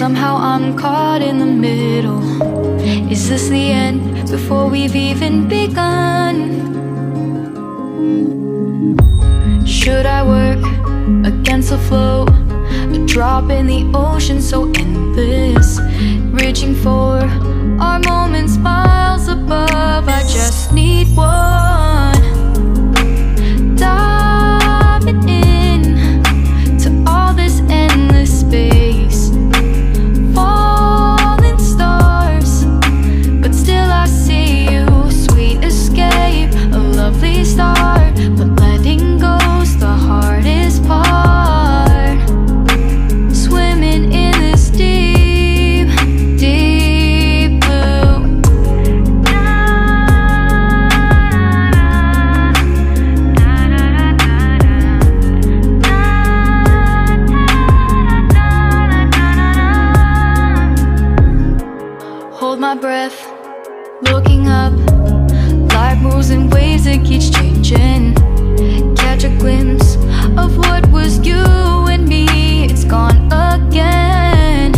somehow I'm caught in the middle. Is this the end before we've even begun? Should I work against the flow? A drop in the ocean so endless, reaching for our moments miles above. I just need one. Diving in to all this endless space, falling stars, but still I see you. Sweet escape, a lovely start, but letting go's the hardest part. Swimming in this deep, deep blue. Hold my breath, looking up. Life moves in ways that keeps changing. Catch a glimpse of what was you and me. It's gone again.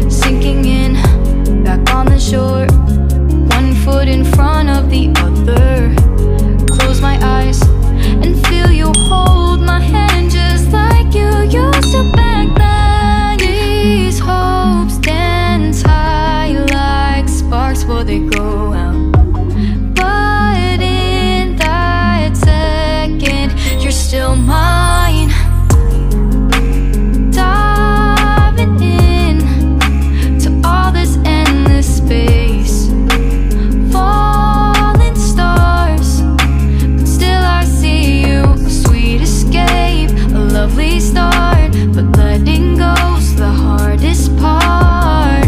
Sinking in, back on the shore. One foot in front of the other. Close my eyes and feel you hold my hand just like you used to back then. These hopes dance high like sparks before they go out. But in that second, you're still mine. Diving in to all this endless space, falling stars, but still I see you. A sweet escape, a lovely start, but letting go's the hardest part.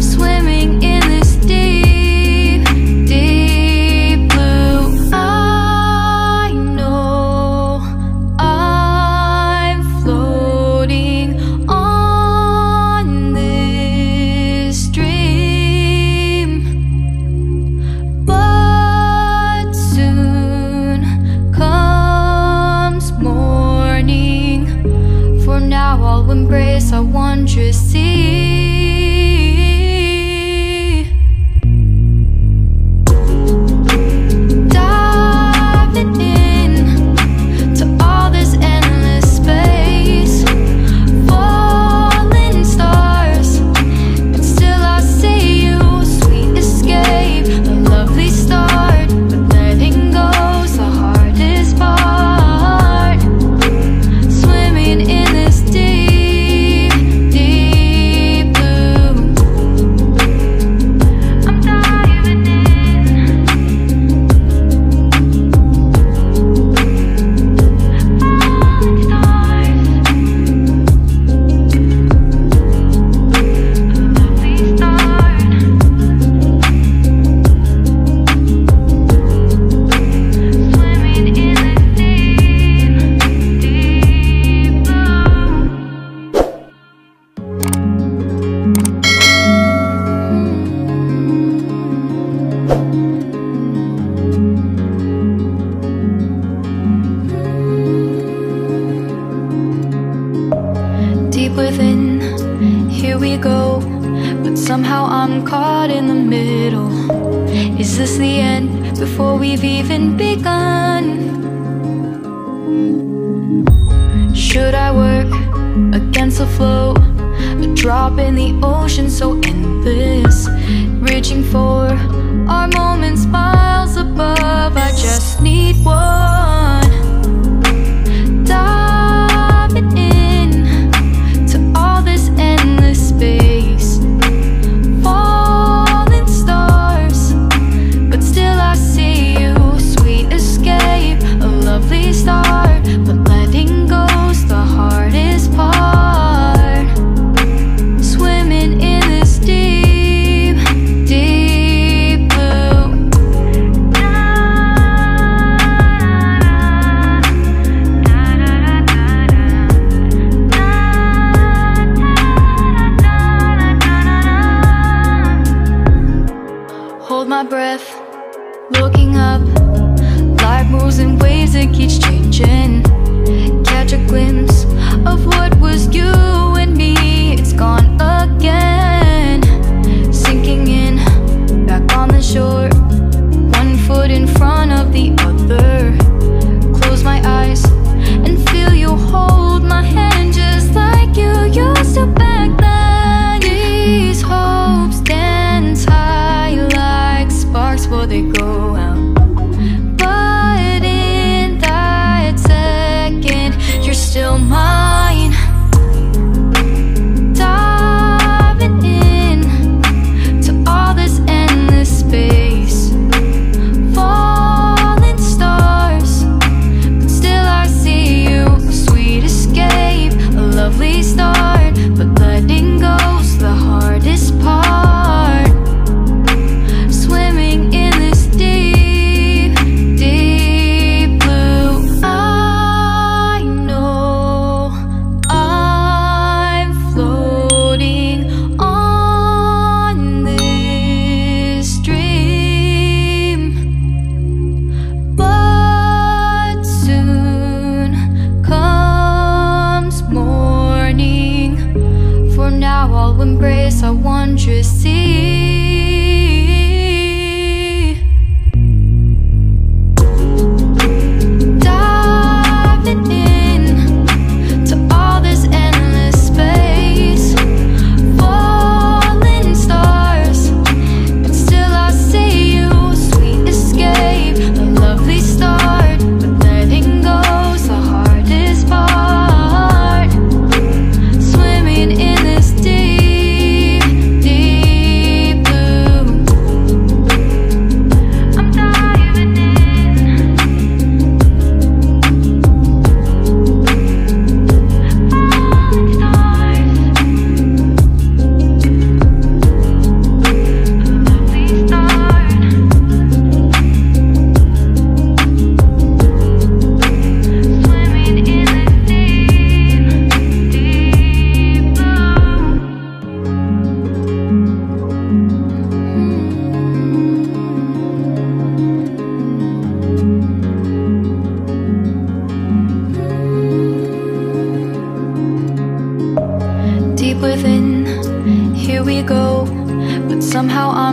Swimming in this deep, deep blue. I know I'm floating on this dream, but soon comes morning. For now I'll embrace our wondrous sea. Diving in to all this endless space, falling stars, but still I see you. Sweet escape, a lovely start, but letting go's the hardest part. Swimming in this deep, deep blue. I'm diving in. Falling stars, a lovely start. Swimming in this deep, deep blue. Deep within, here we go, but somehow I'm caught in the middle. Is this the end before we've even begun? Should I work against the flow? A drop in the ocean so endless, reaching for our moments miles above. I just need one. Diving in to all this endless space, falling stars, but still I see you. Sweet escape, a lovely start, but letting go's the hardest part. Swimming in this deep, deep blue.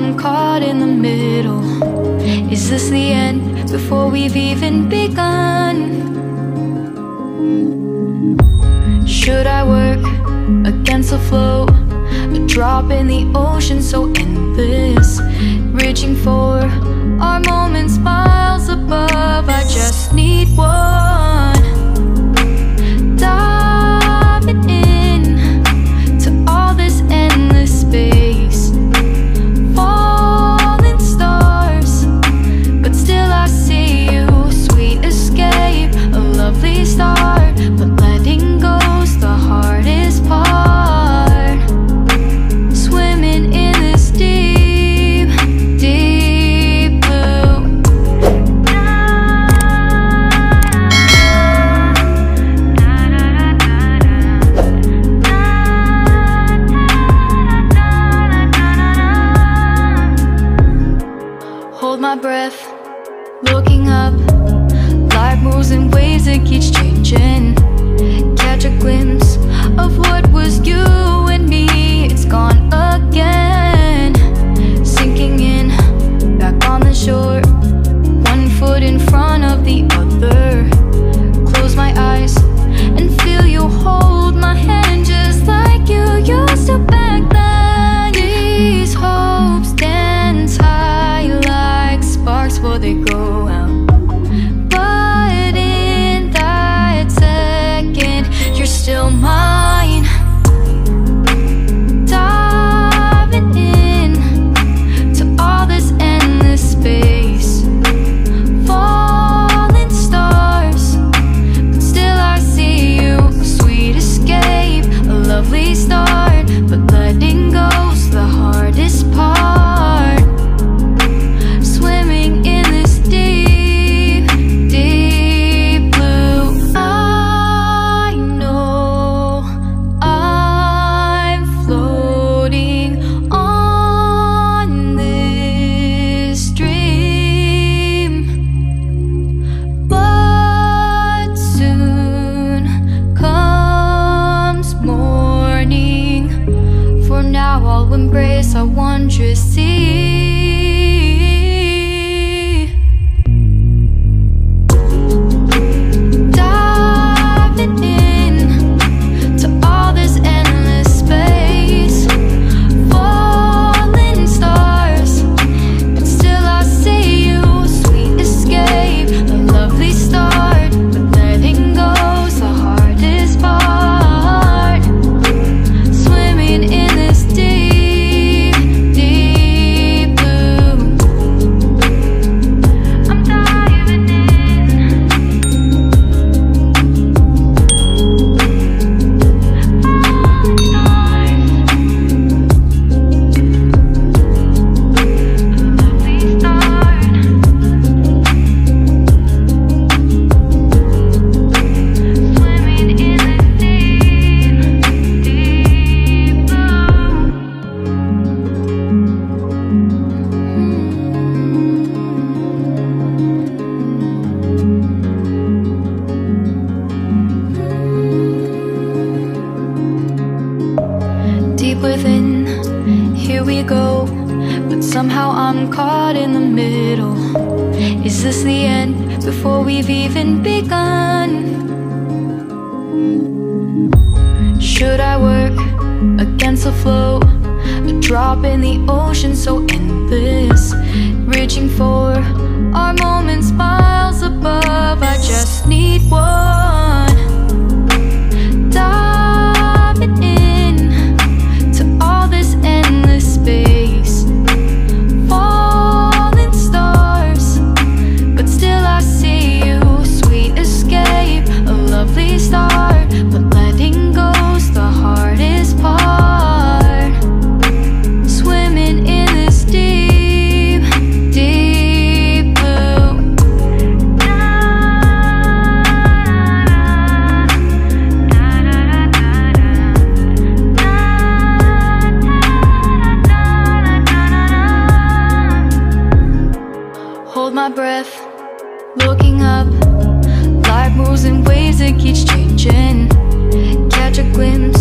I'm caught in the middle. Is this the end before we've even begun? Should I work against the flow? A drop in the ocean so endless, reaching for our moments miles above. I just need one. Diving in to all this endless space, falling stars, but still I see you. Sweet escape, a lovely start, but letting go's the hardest part. Swimming in this deep, deep blue. Hold my breath, looking up. Life moves in waves that keeps changing. Catch a glimpse of what was you and me. It's gone again. Sinking in, back on the shore. One foot in front of the other. Close my eyes and feel you hold my hand just like you used to back then. These hopes dance high like sparks before they go out. But in that second, you're still mine. Diving in to all this endless space, falling stars, but still I see you. A sweet escape, a lovely start, but letting go's the hardest part. Swimming in this deep, deep blue. I know I'm floating on this dream, but soon comes morning. For now I'll embrace our wondrous sea. Diving in to all this endless space, falling stars, but still I see you. Sweet escape, a lovely start, but letting go's the hardest part. Swimming in this deep, deep blue. I'm diving in. Deep within, here we go, but somehow I'm caught in the middle. Is this the end before we've even begun? Should I work against the flow? A drop in the ocean so endless, reaching for our moments miles above. I just need one. Diving in to all this endless space, falling stars, but still I see you. Sweet escape, a lovely start, but letting go's the hardest part. Swimming in this deep, deep blue. Hold my breath, looking up. Life moves in waves that keeps changing. Catch a glimpse